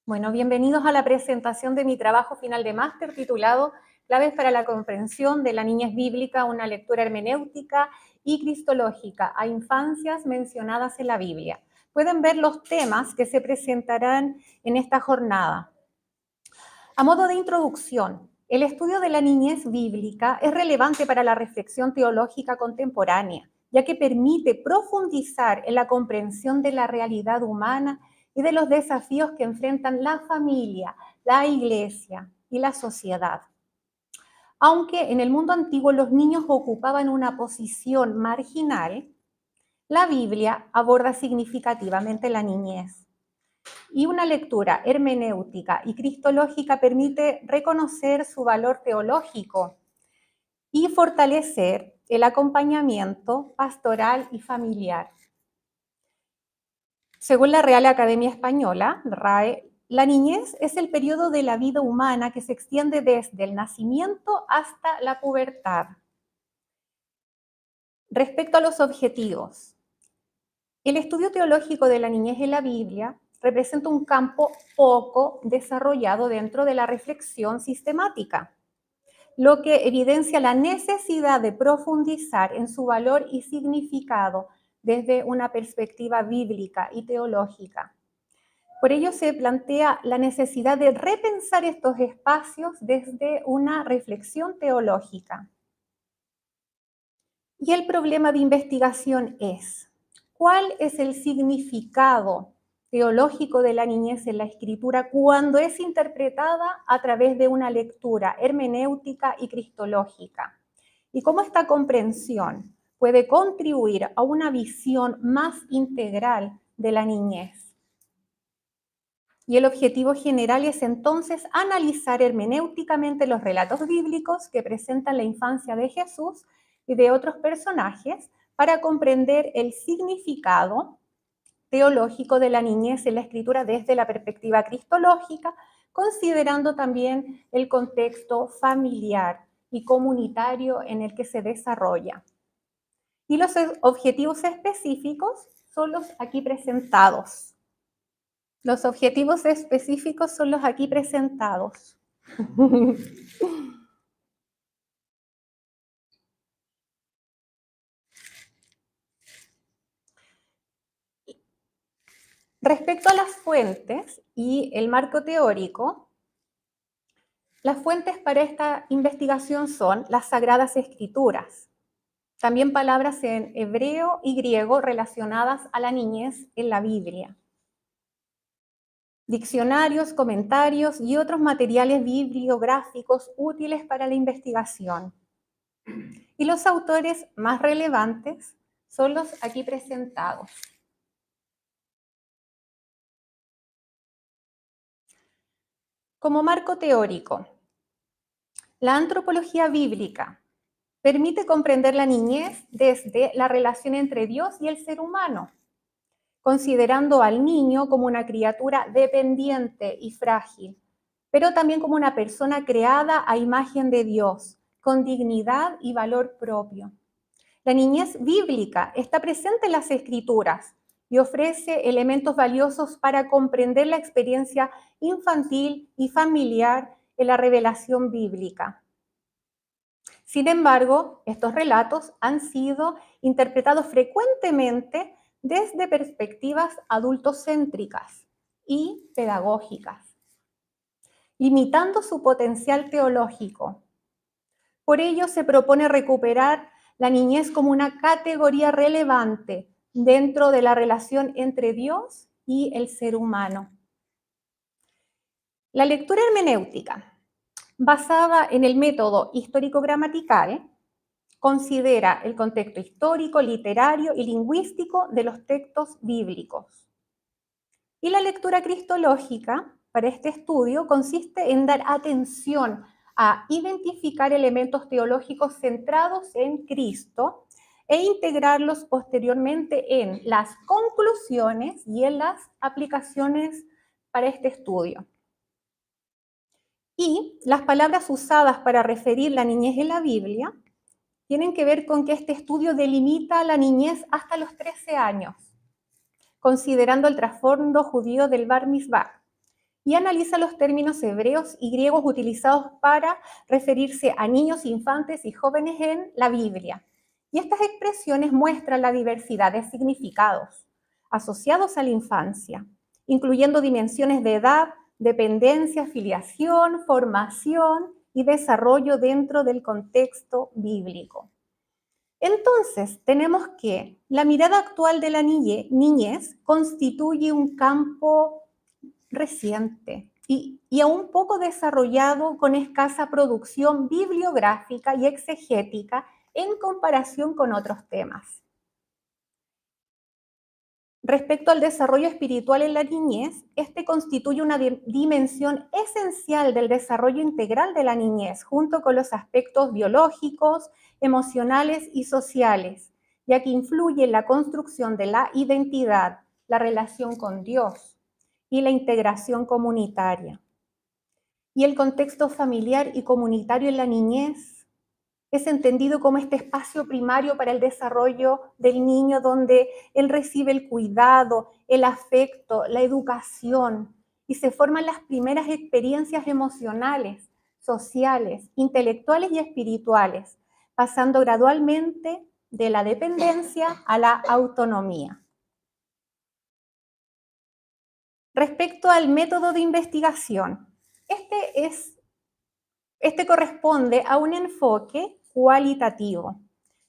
Bueno, bienvenidos a la presentación de mi trabajo final de máster titulado Claves para la comprensión de la niñez bíblica, una lectura hermenéutica y cristológica a infancias mencionadas en la Biblia. Pueden ver los temas que se presentarán en esta jornada. A modo de introducción, el estudio de la niñez bíblica es relevante para la reflexión teológica contemporánea, ya que permite profundizar en la comprensión de la realidad humana y de los desafíos que enfrentan la familia, la iglesia y la sociedad. Aunque en el mundo antiguo los niños ocupaban una posición marginal, la Biblia aborda significativamente la niñez. Y una lectura hermenéutica y cristológica permite reconocer su valor teológico y fortalecer el acompañamiento pastoral y familiar. Según la Real Academia Española, RAE, la niñez es el periodo de la vida humana que se extiende desde el nacimiento hasta la pubertad. Respecto a los objetivos, el estudio teológico de la niñez en la Biblia representa un campo poco desarrollado dentro de la reflexión sistemática, lo que evidencia la necesidad de profundizar en su valor y significado desde una perspectiva bíblica y teológica. Por ello se plantea la necesidad de repensar estos espacios desde una reflexión teológica. Y el problema de investigación es: ¿cuál es el significado teológico de la niñez en la escritura cuando es interpretada a través de una lectura hermenéutica y cristológica? Y cómo esta comprensión puede contribuir a una visión más integral de la niñez. Y el objetivo general es entonces analizar hermenéuticamente los relatos bíblicos que presentan la infancia de Jesús y de otros personajes para comprender el significado teológico de la niñez en la escritura desde la perspectiva cristológica, considerando también el contexto familiar y comunitario en el que se desarrolla. Y los objetivos específicos son los aquí presentados. Los objetivos específicos son los aquí presentados. Respecto a las fuentes y el marco teórico, las fuentes para esta investigación son las Sagradas Escrituras, también palabras en hebreo y griego relacionadas a la niñez en la Biblia, diccionarios, comentarios y otros materiales bibliográficos útiles para la investigación. Y los autores más relevantes son los aquí presentados. Como marco teórico, la antropología bíblica permite comprender la niñez desde la relación entre Dios y el ser humano, considerando al niño como una criatura dependiente y frágil, pero también como una persona creada a imagen de Dios, con dignidad y valor propio. La niñez bíblica está presente en las Escrituras y ofrece elementos valiosos para comprender la experiencia infantil y familiar en la revelación bíblica. Sin embargo, estos relatos han sido interpretados frecuentemente desde perspectivas adultocéntricas y pedagógicas, limitando su potencial teológico. Por ello, se propone recuperar la niñez como una categoría relevante dentro de la relación entre Dios y el ser humano. La lectura hermenéutica, basada en el método histórico-gramatical, considera el contexto histórico, literario y lingüístico de los textos bíblicos. Y la lectura cristológica, para este estudio, consiste en dar atención a identificar elementos teológicos centrados en Cristo e integrarlos posteriormente en las conclusiones y en las aplicaciones para este estudio. Y las palabras usadas para referir la niñez en la Biblia tienen que ver con que este estudio delimita la niñez hasta los 13 años, considerando el trasfondo judío del Bar Mitzvah, y analiza los términos hebreos y griegos utilizados para referirse a niños, infantes y jóvenes en la Biblia. Y estas expresiones muestran la diversidad de significados asociados a la infancia, incluyendo dimensiones de edad, dependencia, filiación, formación y desarrollo dentro del contexto bíblico. Entonces, tenemos que la mirada actual de la niñez constituye un campo reciente y aún poco desarrollado, con escasa producción bibliográfica y exegética en comparación con otros temas. Respecto al desarrollo espiritual en la niñez, este constituye una dimensión esencial del desarrollo integral de la niñez, junto con los aspectos biológicos, emocionales y sociales, ya que influye en la construcción de la identidad, la relación con Dios y la integración comunitaria. Y el contexto familiar y comunitario en la niñez es entendido como este espacio primario para el desarrollo del niño, donde él recibe el cuidado, el afecto, la educación, y se forman las primeras experiencias emocionales, sociales, intelectuales y espirituales, pasando gradualmente de la dependencia a la autonomía. Respecto al método de investigación, este corresponde a un enfoque cualitativo,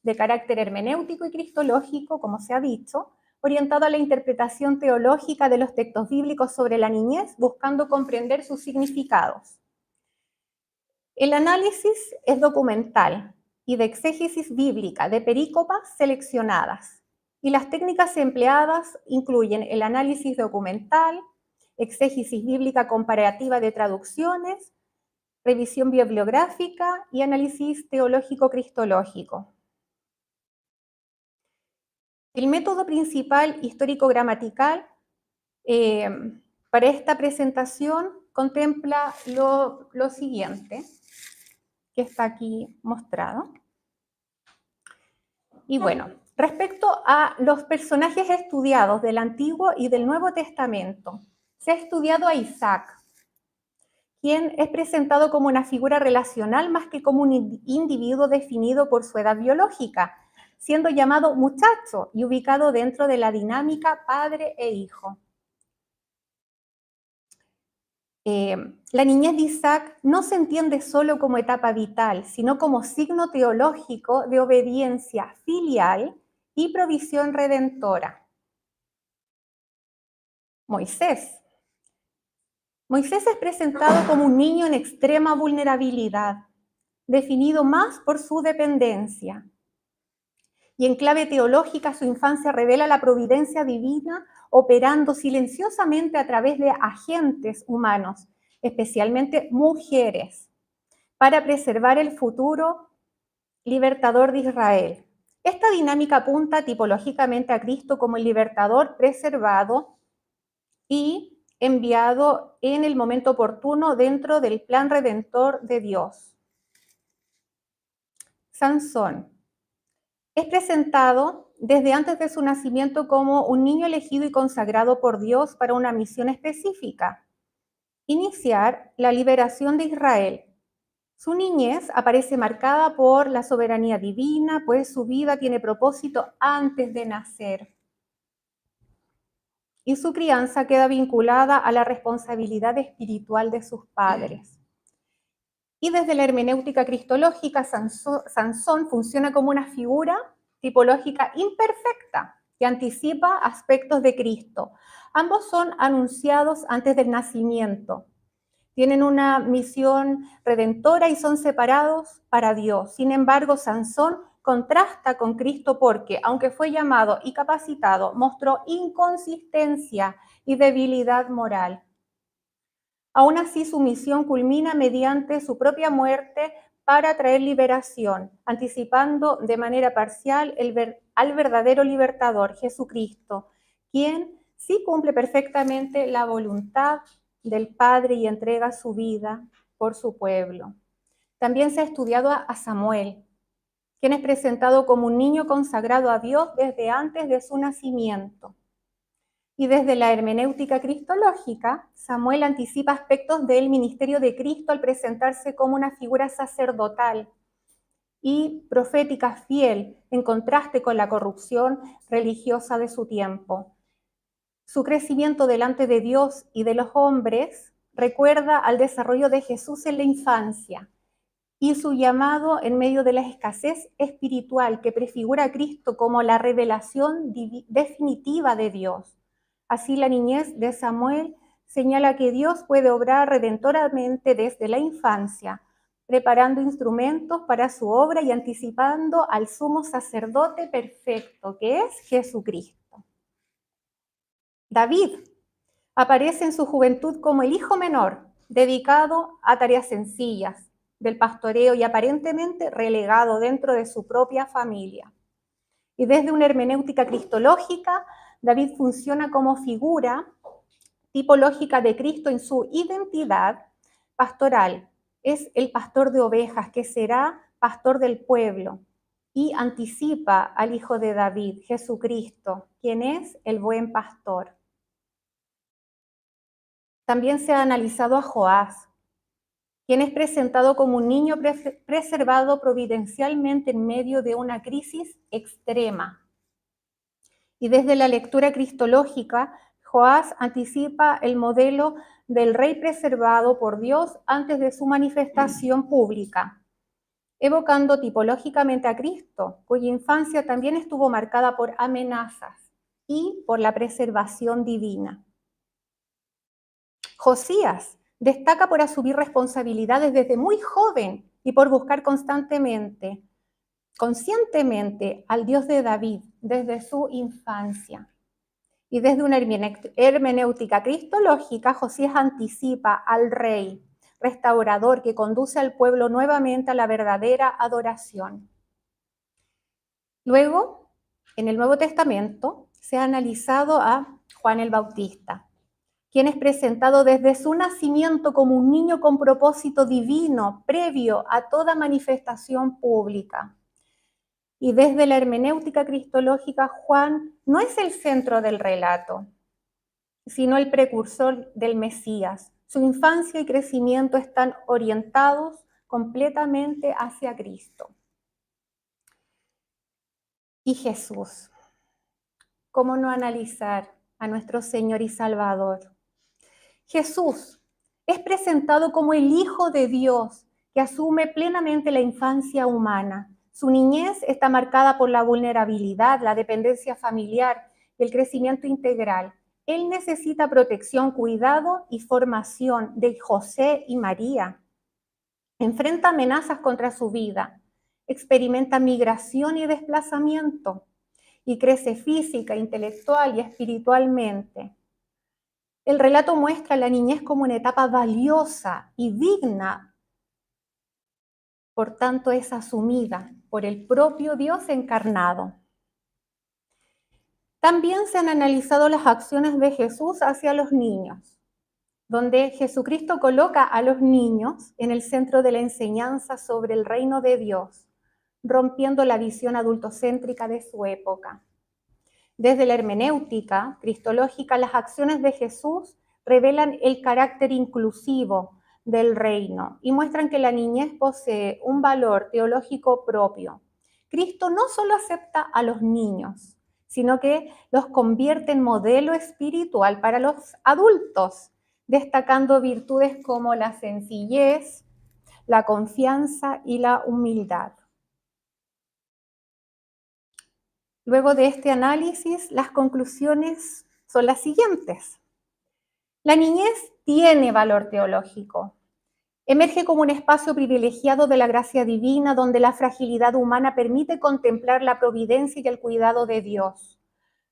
de carácter hermenéutico y cristológico, como se ha dicho, orientado a la interpretación teológica de los textos bíblicos sobre la niñez, buscando comprender sus significados. El análisis es documental y de exégesis bíblica, de perícopas seleccionadas, y las técnicas empleadas incluyen el análisis documental, exégesis bíblica comparativa de traducciones, revisión bibliográfica y análisis teológico-cristológico. El método principal histórico-gramatical para esta presentación contempla lo siguiente, que está aquí mostrado. Y bueno, respecto a los personajes estudiados del Antiguo y del Nuevo Testamento, se ha estudiado a Isaac, quien es presentado como una figura relacional más que como un individuo definido por su edad biológica, siendo llamado muchacho y ubicado dentro de la dinámica padre e hijo. La niñez de Isaac no se entiende solo como etapa vital, sino como signo teológico de obediencia filial y provisión redentora. Moisés es presentado como un niño en extrema vulnerabilidad, definido más por su dependencia. Y en clave teológica, su infancia revela la providencia divina operando silenciosamente a través de agentes humanos, especialmente mujeres, para preservar el futuro libertador de Israel. Esta dinámica apunta tipológicamente a Cristo como el libertador preservado y enviado en el momento oportuno dentro del plan redentor de Dios. Sansón es presentado desde antes de su nacimiento como un niño elegido y consagrado por Dios para una misión específica: iniciar la liberación de Israel. Su niñez aparece marcada por la soberanía divina, pues su vida tiene propósito antes de nacer. Y su crianza queda vinculada a la responsabilidad espiritual de sus padres. Y desde la hermenéutica cristológica, Sansón funciona como una figura tipológica imperfecta que anticipa aspectos de Cristo. Ambos son anunciados antes del nacimiento. Tienen una misión redentora y son separados para Dios. Sin embargo, Sansón contrasta con Cristo porque, aunque fue llamado y capacitado, mostró inconsistencia y debilidad moral. Aún así, su misión culmina mediante su propia muerte para traer liberación, anticipando de manera parcial al verdadero libertador, Jesucristo, quien sí cumple perfectamente la voluntad del Padre y entrega su vida por su pueblo. También se ha estudiado a Samuel, quien es presentado como un niño consagrado a Dios desde antes de su nacimiento. Y desde la hermenéutica cristológica, Samuel anticipa aspectos del ministerio de Cristo al presentarse como una figura sacerdotal y profética fiel, en contraste con la corrupción religiosa de su tiempo. Su crecimiento delante de Dios y de los hombres recuerda al desarrollo de Jesús en la infancia y su llamado en medio de la escasez espiritual que prefigura a Cristo como la revelación definitiva de Dios. Así la niñez de Samuel señala que Dios puede obrar redentoramente desde la infancia, preparando instrumentos para su obra y anticipando al sumo sacerdote perfecto, que es Jesucristo. David aparece en su juventud como el hijo menor, dedicado a tareas sencillas del pastoreo y aparentemente relegado dentro de su propia familia. Y desde una hermenéutica cristológica, David funciona como figura tipológica de Cristo en su identidad pastoral. Es el pastor de ovejas que será pastor del pueblo y anticipa al Hijo de David, Jesucristo, quien es el buen pastor. También se ha analizado a Joás, quien es presentado como un niño preservado providencialmente en medio de una crisis extrema. Y desde la lectura cristológica, Joás anticipa el modelo del rey preservado por Dios antes de su manifestación pública, evocando tipológicamente a Cristo, cuya infancia también estuvo marcada por amenazas y por la preservación divina. Josías destaca por asumir responsabilidades desde muy joven y por buscar conscientemente al Dios de David desde su infancia. Y desde una hermenéutica cristológica, Josías anticipa al rey restaurador que conduce al pueblo nuevamente a la verdadera adoración. Luego, en el Nuevo Testamento, se ha analizado a Juan el Bautista, quien es presentado desde su nacimiento como un niño con propósito divino previo a toda manifestación pública. Y desde la hermenéutica cristológica, Juan no es el centro del relato, sino el precursor del Mesías. Su infancia y crecimiento están orientados completamente hacia Cristo. Y Jesús, ¿cómo no analizar a nuestro Señor y Salvador? Jesús es presentado como el Hijo de Dios que asume plenamente la infancia humana. Su niñez está marcada por la vulnerabilidad, la dependencia familiar y el crecimiento integral. Él necesita protección, cuidado y formación de José y María. Enfrenta amenazas contra su vida, experimenta migración y desplazamiento y crece física, intelectual y espiritualmente. El relato muestra la niñez como una etapa valiosa y digna, por tanto es asumida por el propio Dios encarnado. También se han analizado las acciones de Jesús hacia los niños, donde Jesucristo coloca a los niños en el centro de la enseñanza sobre el reino de Dios, rompiendo la visión adultocéntrica de su época. Desde la hermenéutica cristológica, las acciones de Jesús revelan el carácter inclusivo del reino y muestran que la niñez posee un valor teológico propio. Cristo no solo acepta a los niños, sino que los convierte en modelo espiritual para los adultos, destacando virtudes como la sencillez, la confianza y la humildad. Luego de este análisis, las conclusiones son las siguientes. La niñez tiene valor teológico. Emerge como un espacio privilegiado de la gracia divina donde la fragilidad humana permite contemplar la providencia y el cuidado de Dios.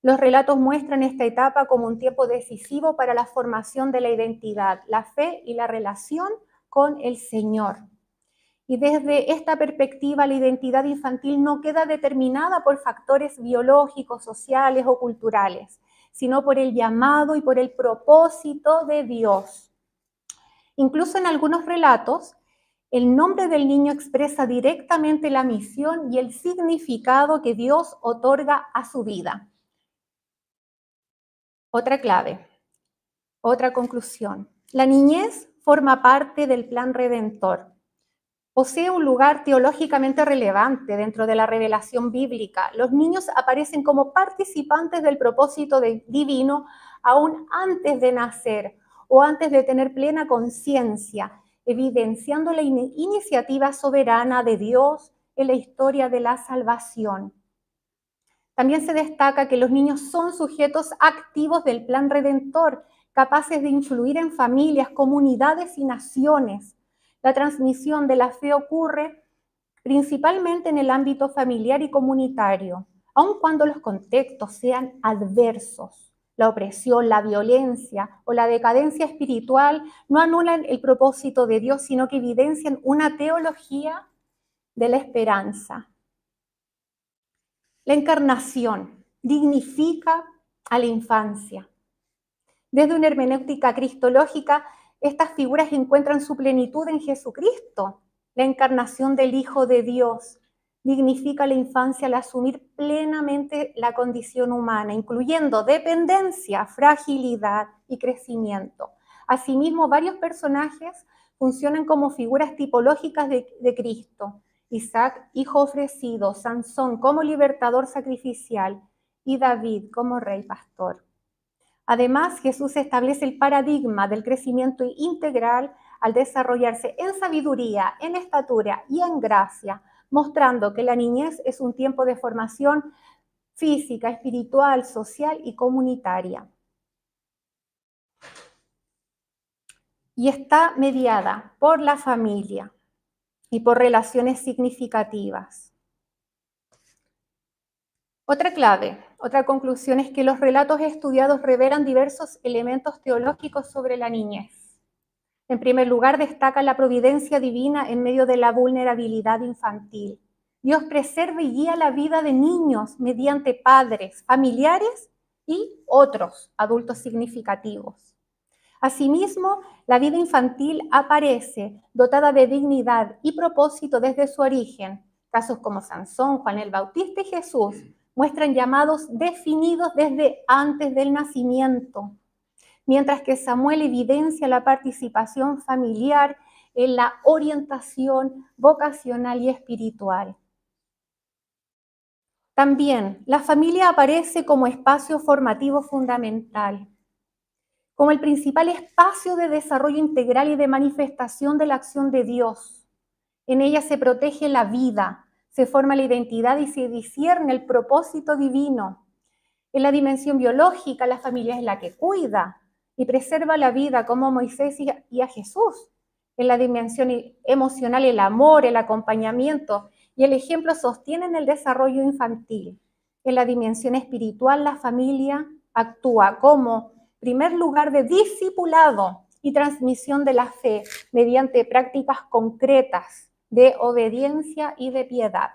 Los relatos muestran esta etapa como un tiempo decisivo para la formación de la identidad, la fe y la relación con el Señor. Y desde esta perspectiva, la identidad infantil no queda determinada por factores biológicos, sociales o culturales, sino por el llamado y por el propósito de Dios. Incluso en algunos relatos, el nombre del niño expresa directamente la misión y el significado que Dios otorga a su vida. Otra clave, otra conclusión. La niñez forma parte del plan redentor. Posee un lugar teológicamente relevante dentro de la revelación bíblica. Los niños aparecen como participantes del propósito divino aún antes de nacer o antes de tener plena conciencia, evidenciando la iniciativa soberana de Dios en la historia de la salvación. También se destaca que los niños son sujetos activos del plan redentor, capaces de influir en familias, comunidades y naciones. La transmisión de la fe ocurre principalmente en el ámbito familiar y comunitario, aun cuando los contextos sean adversos. La opresión, la violencia o la decadencia espiritual no anulan el propósito de Dios, sino que evidencian una teología de la esperanza. La encarnación dignifica a la infancia. Desde una hermenéutica cristológica, estas figuras encuentran su plenitud en Jesucristo. La encarnación del Hijo de Dios dignifica la infancia al asumir plenamente la condición humana, incluyendo dependencia, fragilidad y crecimiento. Asimismo, varios personajes funcionan como figuras tipológicas de Cristo. Isaac, hijo ofrecido, Sansón como libertador sacrificial y David como rey pastor. Además, Jesús establece el paradigma del crecimiento integral al desarrollarse en sabiduría, en estatura y en gracia, mostrando que la niñez es un tiempo de formación física, espiritual, social y comunitaria. Y está mediada por la familia y por relaciones significativas. Otra clave, otra conclusión es que los relatos estudiados revelan diversos elementos teológicos sobre la niñez. En primer lugar, destaca la providencia divina en medio de la vulnerabilidad infantil. Dios preserva y guía la vida de niños mediante padres, familiares y otros adultos significativos. Asimismo, la vida infantil aparece dotada de dignidad y propósito desde su origen. Casos como Sansón, Juan el Bautista y Jesús muestran llamados definidos desde antes del nacimiento, mientras que Samuel evidencia la participación familiar en la orientación vocacional y espiritual. También la familia aparece como espacio formativo fundamental, como el principal espacio de desarrollo integral y de manifestación de la acción de Dios. En ella se protege la vida, se forma la identidad y se discierne el propósito divino. En la dimensión biológica, la familia es la que cuida y preserva la vida, como Moisés y a Jesús. En la dimensión emocional, el amor, el acompañamiento y el ejemplo sostienen el desarrollo infantil. En la dimensión espiritual, la familia actúa como primer lugar de discipulado y transmisión de la fe mediante prácticas concretas de obediencia y de piedad.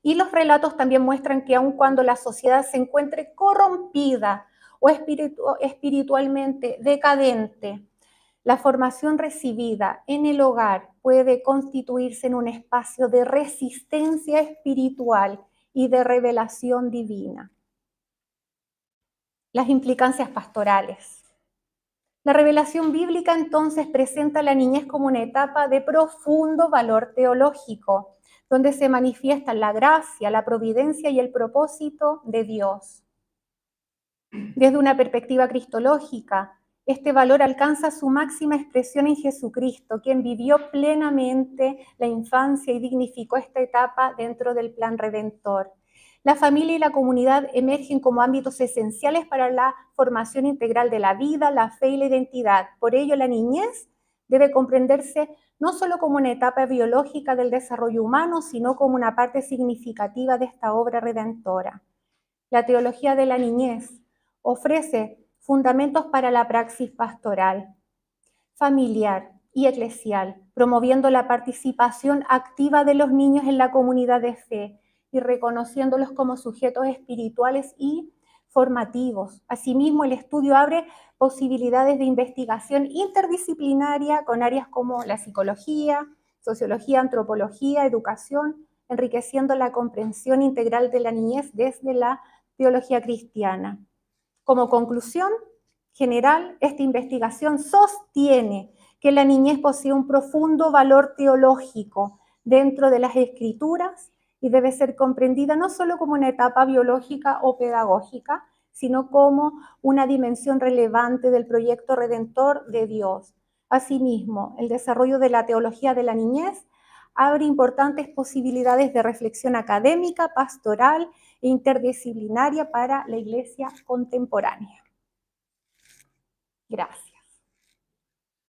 Y los relatos también muestran que aun cuando la sociedad se encuentre corrompida o espiritualmente decadente, la formación recibida en el hogar puede constituirse en un espacio de resistencia espiritual y de revelación divina. Las implicancias pastorales. La revelación bíblica entonces presenta a la niñez como una etapa de profundo valor teológico, donde se manifiestan la gracia, la providencia y el propósito de Dios. Desde una perspectiva cristológica, este valor alcanza su máxima expresión en Jesucristo, quien vivió plenamente la infancia y dignificó esta etapa dentro del plan redentor. La familia y la comunidad emergen como ámbitos esenciales para la formación integral de la vida, la fe y la identidad. Por ello, la niñez debe comprenderse no solo como una etapa biológica del desarrollo humano, sino como una parte significativa de esta obra redentora. La teología de la niñez ofrece fundamentos para la praxis pastoral, familiar y eclesial, promoviendo la participación activa de los niños en la comunidad de fe y reconociéndolos como sujetos espirituales y formativos. Asimismo, el estudio abre posibilidades de investigación interdisciplinaria con áreas como la psicología, sociología, antropología, educación, enriqueciendo la comprensión integral de la niñez desde la teología cristiana. Como conclusión general, esta investigación sostiene que la niñez posee un profundo valor teológico dentro de las escrituras y debe ser comprendida no solo como una etapa biológica o pedagógica, sino como una dimensión relevante del proyecto redentor de Dios. Asimismo, el desarrollo de la teología de la niñez abre importantes posibilidades de reflexión académica, pastoral e interdisciplinaria para la Iglesia contemporánea. Gracias.